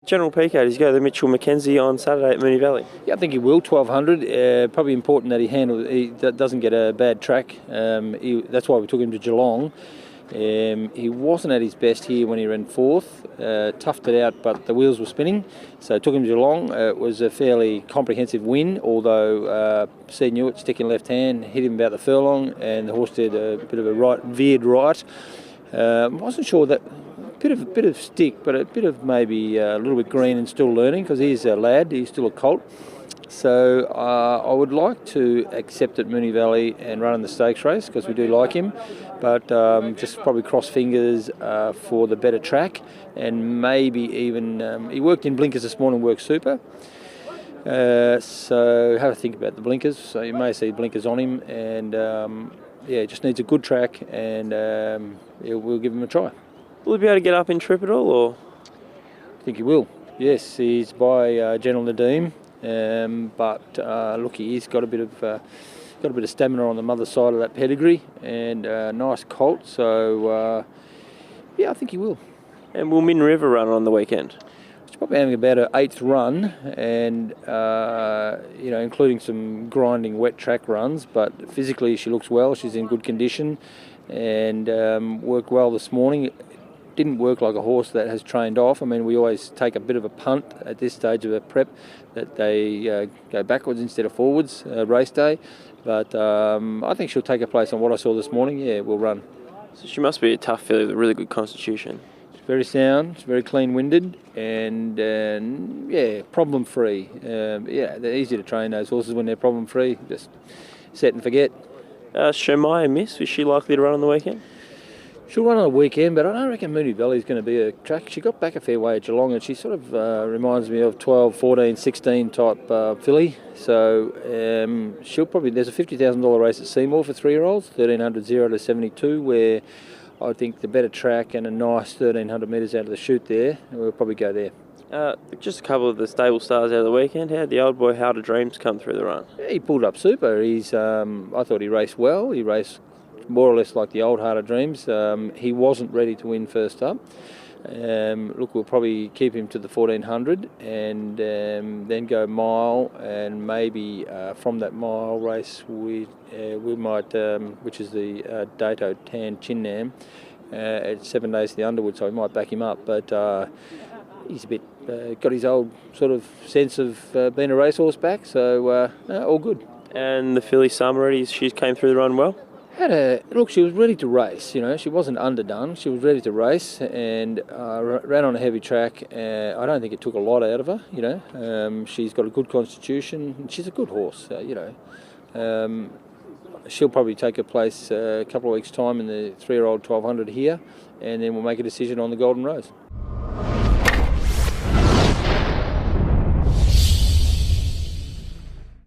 General PK, does he go to the Mitchell Mackenzie on Saturday at Moonee Valley? Yeah, I think he will. 1200. Probably important that he doesn't get a bad track. That's why we took him to Geelong. He wasn't at his best here when he ran fourth. Toughed it out, but the wheels were spinning. So took him to Geelong. It was a fairly comprehensive win, although C. Newitt, sticking left hand, hit him about the furlong, and the horse did a bit of a veered right. Wasn't sure that. Bit of stick, but a bit of maybe a little bit green and still learning, because he's a lad, he's still a colt. So I would like to accept at Moonee Valley and run in the stakes race, because we do like him, but just probably cross fingers for the better track, and maybe even he worked in blinkers this morning, worked super. So have a think about the blinkers. So you may see blinkers on him, and yeah, just needs a good track, and we'll give him a try. Will he be able to get up in trip at all, or? I think he will. Yes, he's by General Nadeem, but look, he's got a bit of stamina on the mother side of that pedigree, and nice colt. So yeah, I think he will. And will Min River run on the weekend? She's probably having about her 8th run, and including some grinding wet track runs. But physically, she looks well. She's in good condition, and worked well this morning. Didn't work like a horse that has trained off. I mean, we always take a bit of a punt at this stage of a prep, that they go backwards instead of forwards race day. But I think she'll take her place on what I saw this morning. Yeah, we'll run. So she must be a tough filly with a really good constitution. She's very sound, she's very clean-winded, and yeah, problem-free. Yeah, they're easy to train, those horses, when they're problem-free. Just set and forget. Shemaya Miss, is she likely to run on the weekend? She'll run on the weekend, but I don't reckon Moonee Valley is going to be a track. She got back a fair way at Geelong, and she sort of reminds me of 12, 14, 16 type filly. So she'll probably, there's a $50,000 race at Seymour for 3-year-olds, 1,300 0 to 72, where I think the better track and a nice 1,300 metres out of the chute there, we'll probably go there. Just a couple of the stable stars out of the weekend. How did the old boy How to Dreams come through the run? Yeah, he pulled up super. I thought he raced well. He raced more or less like the old Heart of Dreams. He wasn't ready to win first up. Look, we'll probably keep him to the 1,400, and then go mile, and maybe from that mile race we might, which is the Dato Tan Chinnam, at 7 days to the Underwood, so we might back him up. But he's a bit got his old sort of sense of being a racehorse back, so all good. And the filly Summer, she came through the run well? Look, she was ready to race, she wasn't underdone. She was ready to race, and ran on a heavy track. I don't think it took a lot out of her, She's got a good constitution. She's a good horse, She'll probably take her place a couple of weeks' time in the 3-year-old 1,200 here, and then we'll make a decision on the Golden Rose.